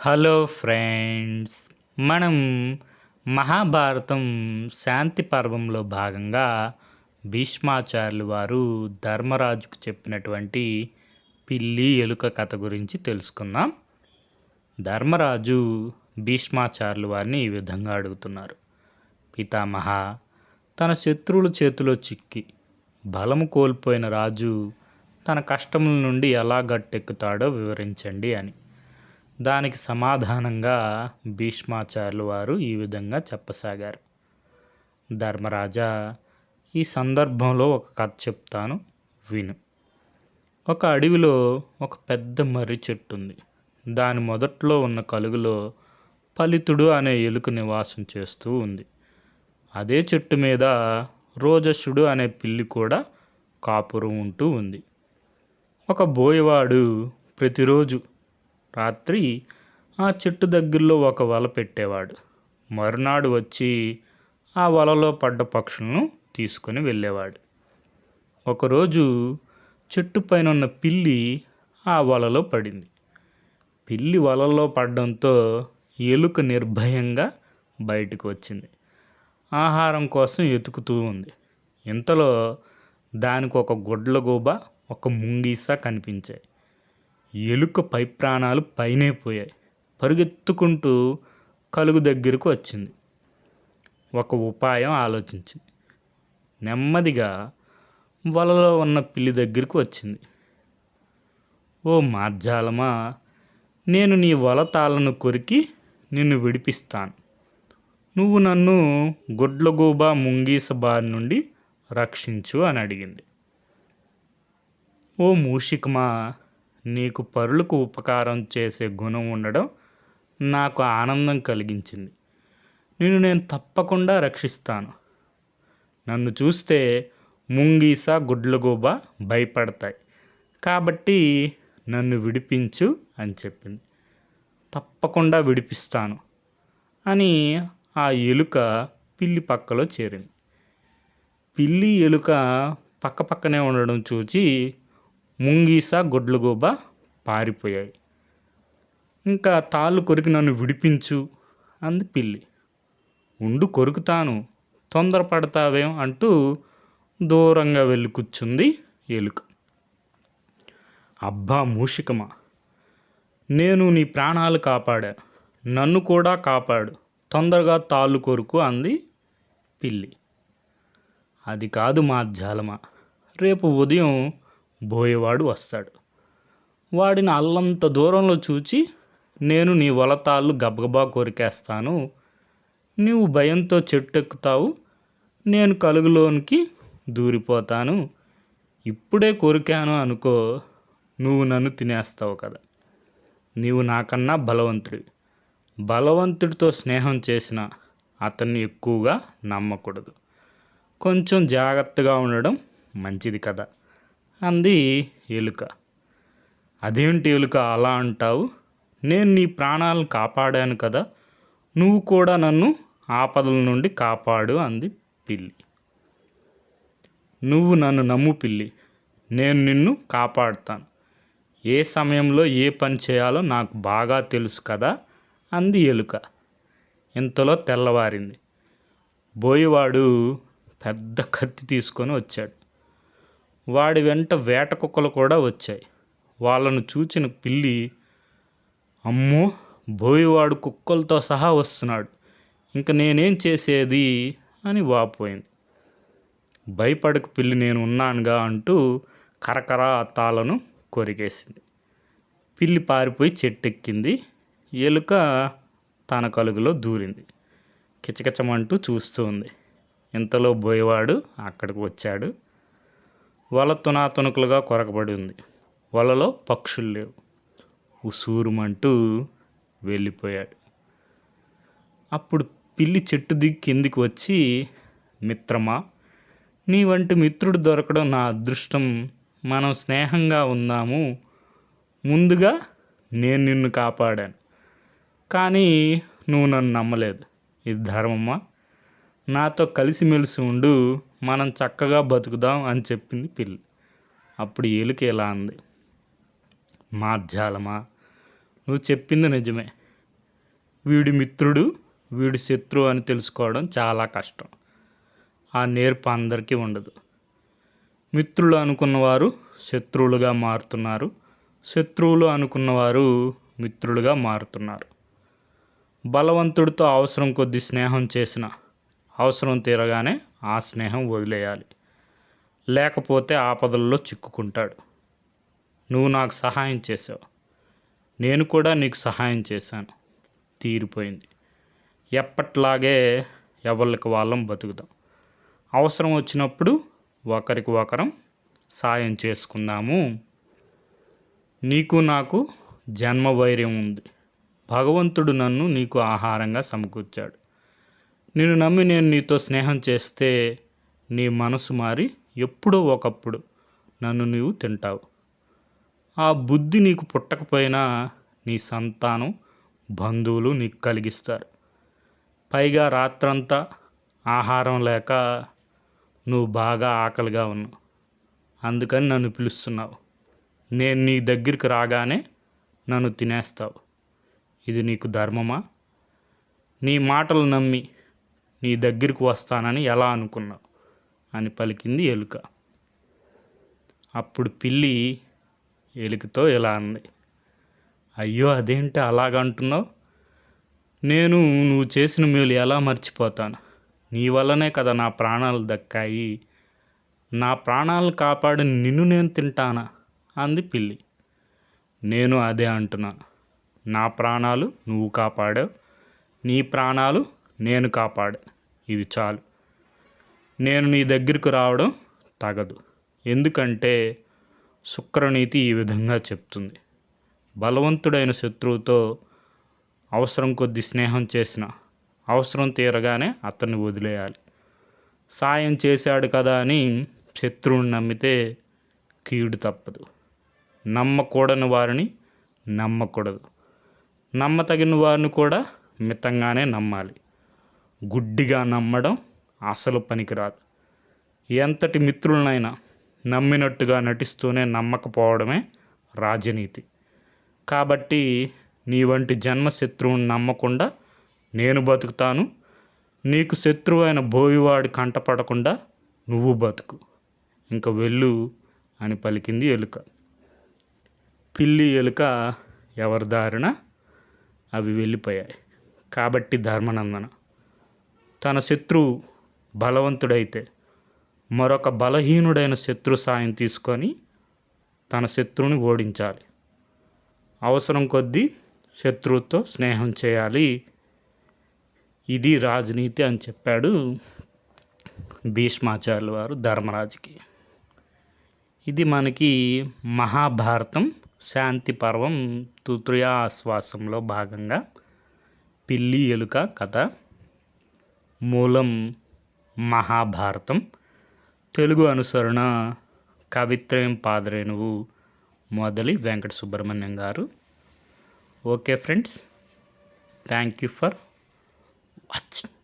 Hello friends. మనం మహాభారతం శాంతి పర్వంలో భాగంగా భీష్మాచార్యులు వారు ధర్మరాజుకు చెప్పినటువంటి పిల్లి ఎలుక కథ గురించి తెలుసుకుందాం. ధర్మరాజు భీష్మాచార్యులు వారిని ఈ విధంగా అడుగుతున్నారు. పితామహ, తన శత్రువుల చేతిలో చిక్కి బలము కోల్పోయిన రాజు తన కష్టముల నుండి ఎలా గట్టెక్కుతాడో వివరించండి అని. దానికి సమాధానంగా భీష్మాచార్యులు వారు ఈ విధంగా చెప్పసాగారు. ధర్మరాజా, ఈ సందర్భంలో ఒక కథ చెప్తాను, విను. ఒక అడవిలో ఒక పెద్ద మర్రి చెట్టు ఉంది. దాని మొదట్లో ఉన్న కలుగులో పలితుడు అనే ఎలుక నివాసం చేస్తూ ఉంది. అదే చెట్టు మీద రోజసుడు అనే పిల్లి కూడా కాపురం ఉంటూ ఉంది. ఒక బోయవాడు ప్రతిరోజు రాత్రి ఆ చెట్టు దగ్గరలో ఒక వల పెట్టేవాడు. మరునాడు వచ్చి ఆ వలలో పడ్డ పక్షులను తీసుకొని వెళ్ళేవాడు. ఒకరోజు చెట్టు పైన ఉన్న పిల్లి ఆ వలలో పడింది. పిల్లి వలలో పడడంతో ఎలుక నిర్భయంగా బయటకు వచ్చింది. ఆహారం కోసం వెతుకుతూ ఉంది. ఇంతలో దానికి ఒక గుడ్లగూబ, ఒక ముంగీస కనిపించాయి. ఎలుక పై ప్రాణాలు పైనే పోయాయి. పరుగెత్తుకుంటూ కలుగు దగ్గరకు వచ్చింది. ఒక ఉపాయం ఆలోచించింది. నెమ్మదిగా వలలో ఉన్న పిల్లి దగ్గరకు వచ్చింది. ఓ మార్జాలమా, నేను నీ వల తాళ్ళను కొరికి నిన్ను విడిపిస్తాను. నువ్వు నన్ను గుడ్లగూబ, ముంగీస బారి నుండి రక్షించు అని అడిగింది. ఓ మూషికమా, నీకు పరులకు ఉపకారం చేసే గుణం ఉండడం నాకు ఆనందం కలిగించింది. నేను తప్పకుండా రక్షిస్తాను. నన్ను చూస్తే ముంగీస, గుడ్లగూబ భయపడతాయి. కాబట్టి నన్ను విడిపించు అని చెప్పింది. తప్పకుండా విడిపిస్తాను అని ఆ ఎలుక పిల్లి పక్కలో చేరింది. పిల్లి, ఎలుక పక్కపక్కనే ఉండడం చూసి ముంగీస, గుడ్లగూబ పారిపోయాయి. ఇంకా తాళ్ళు కొరికి నన్ను విడిపించు అంది పిల్లి. ఉండు, కొరుకుతాను, తొందరపడతావేం అంటూ దూరంగా వెళ్ళి కూర్చుంది ఎలుక. అబ్బా మూషికమా, నేను నీ ప్రాణాలు కాపాడా, నన్ను కూడా కాపాడు, తొందరగా తాళ్ళు కొరుకు అంది పిల్లి. అది కాదు మార్జాలమా, రేపు ఉదయం బోయేవాడు వస్తాడు. వాడిని అల్లంత దూరంలో చూచి నేను నీ వలతాళ్ళు గబగబా కొరికేస్తాను. నీవు భయంతో చెట్టు ఎక్కుతావు, నేను కలుగులోనికి దూరిపోతాను. ఇప్పుడే కొరికాను అనుకో, నువ్వు నన్ను తినేస్తావు కదా. నీవు నాకన్నా బలవంతుడివి. బలవంతుడితో స్నేహం చేసిన అతన్ని ఎక్కువగా నమ్మకూడదు. కొంచెం జాగ్రత్తగా ఉండడం మంచిది కదా అంది ఎలుక. అదేంటి ఎలుక అలా అంటావు? నేను నీ ప్రాణాలను కాపాడాను కదా, నువ్వు కూడా నన్ను ఆపదల నుండి కాపాడు అంది పిల్లి. నువ్వు నన్ను నమ్ము పిల్లి, నేను నిన్ను కాపాడుతాను. ఏ సమయంలో ఏ పని చేయాలో నాకు బాగా తెలుసు కదా అంది ఎలుక. ఇంతలో తెల్లవారింది. బోయేవాడు పెద్ద కత్తి తీసుకొని వచ్చాడు. వాడి వెంట వేట కుక్కలు కూడా వచ్చాయి. వాళ్ళను చూచిన పిల్లి, అమ్మో, బోయేవాడు కుక్కలతో సహా వస్తున్నాడు, ఇంక నేనేం చేసేది అని వాపోయింది. భయపడకు పిల్లి, నేను ఉన్నానుగా అంటూ కరకర తాళ్ళను కొరికేసింది. పిల్లి పారిపోయి చెట్టెక్కింది. ఎలుక తన కలుగులో దూరింది. కిచకిచమంటూ చూస్తూ ఉంది. ఇంతలో బోయేవాడు అక్కడికి వచ్చాడు. వల తునాతునకలుగా కొరకబడి ఉంది. వలలో పక్షులు లేవు. ఉసూరుమంటూ వెళ్ళిపోయాడు. అప్పుడు పిల్లి చెట్టు దిగి కిందికి వచ్చి, మిత్రమా, నీ వంటి మిత్రుడు దొరకడం నా అదృష్టం. మనం స్నేహంగా ఉందాము. ముందుగా నేను నిన్ను కాపాడాను, కానీ నువ్వు నన్ను నమ్మలేదు. ఇది ధర్మమా? నాతో కలిసిమెలిసి ఉండు, మనం చక్కగా బతుకుదాం అని చెప్పింది పిల్లి. అప్పుడు ఎలుక ఇలా అంది, మార్జాలమా, నువ్వు చెప్పింది నిజమే. వీడి మిత్రుడు వీడి శత్రువు అని తెలుసుకోవడం చాలా కష్టం. ఆ నేర్పు అందరికీ ఉండదు. మిత్రులు అనుకున్నవారు శత్రువులుగా మారుతున్నారు, శత్రువులు అనుకున్నవారు మిత్రులుగా మారుతున్నారు. బలవంతుడితో అవసరం కొద్దీ స్నేహం చేసిన అవసరం తీరగానే ఆ స్నేహం వదిలేయాలి, లేకపోతే ఆపదల్లో చిక్కుకుంటాడు. నువ్వు నాకు సహాయం చేసావు, నేను కూడా నీకు సహాయం చేశాను, తీరిపోయింది. ఎప్పట్లాగే ఎవరికి వాళ్ళం బతుకుదాం. అవసరం వచ్చినప్పుడు ఒకరికి ఒకరం సాయం చేసుకుందాము. నీకు నాకు జన్మ వైర్యం ఉంది. భగవంతుడు నన్ను నీకు ఆహారంగా సమకూర్చాడు. నిన్ను నమ్మి నేను నీతో స్నేహం చేస్తే నీ మనసు మారి ఎప్పుడో ఒకప్పుడు నన్ను నీవు తింటావు. ఆ బుద్ధి నీకు పుట్టకపోయినా నీ సంతానం, బంధువులు నీకు కలిగిస్తారు. పైగా రాత్రంతా ఆహారం లేక నువ్వు బాగా ఆకలిగా ఉన్నావు, అందుకని నన్ను పిలుస్తున్నావు. నేను నీ దగ్గరికి రాగానే నన్ను తినేస్తావు. ఇది నీకు ధర్మమా? నీ మాటలు నమ్మి నీ దగ్గరికి వస్తానని ఎలా అనుకున్నావు అని పలికింది ఎలుక. అప్పుడు పిల్లి ఎలుకతో ఇలా అంది, అయ్యో అదేంటి అలాగంటున్నావు? నేను నువ్వు చేసిన మేలు ఎలా మర్చిపోతాను? నీ వల్లనే కదా నా ప్రాణాలు దక్కాయి. నా ప్రాణాలను కాపాడి నిన్ను నేను తింటానా అంది పిల్లి. నేను అదే అంటున్నాను. నా ప్రాణాలు నువ్వు కాపాడావు, నీ ప్రాణాలు నేను కాపాడా. ఇది చాలు. నేను నీ దగ్గరకు రావడం తగదు. ఎందుకంటే శుక్రనీతి ఈ విధంగా చెప్తుంది. బలవంతుడైన శత్రువుతో అవసరం కొద్ది స్నేహం చేసిన అవసరం తీరగానే అతన్ని వదిలేయాలి. సాయం చేశాడు కదా అని శత్రువుని నమ్మితే కీడు తప్పదు. నమ్మకూడని వారిని నమ్మకూడదు. నమ్మతగిన వారిని కూడా మితంగానే నమ్మాలి. గుడ్డిగా నమ్మడం అసలు పనికిరాదు. ఎంతటి మిత్రులనైనా నమ్మినట్టుగా నటిస్తూనే నమ్మకపోవడమే రాజనీతి. కాబట్టి నీ వంటి జన్మ శత్రువుని నమ్మకుండా నేను బతుకుతాను. నీకు శత్రువైన బోయివాడి కంటపడకుండా నువ్వు బతుకు. ఇంక వెళ్ళు అని పలికింది ఎలుక. పిల్లి ఎలుక ఎవరి దారిన అవి వెళ్ళిపోయాయి. కాబట్టి ధర్మనందన, తన శత్రువు బలవంతుడైతే మరొక బలహీనుడైన శత్రు సాయం తీసుకొని తన శత్రువుని ఓడించాలి. అవసరం కొద్దీ శత్రువుతో స్నేహం చేయాలి. ఇది రాజనీతి అని చెప్పాడు భీష్మాచార్యుల వారు ధర్మరాజుకి. ఇది మనకి మహాభారతం శాంతి పర్వం తృతీయాశ్వాసంలో భాగంగా పిల్లి ఎలుక కథ. మూలం మహాభారతం. తెలుగు అనుసరణ కవిత్రయం పాదరేణువు మొదలి వెంకట సుబ్రహ్మణ్యం గారు. Okay friends, thank you for watching.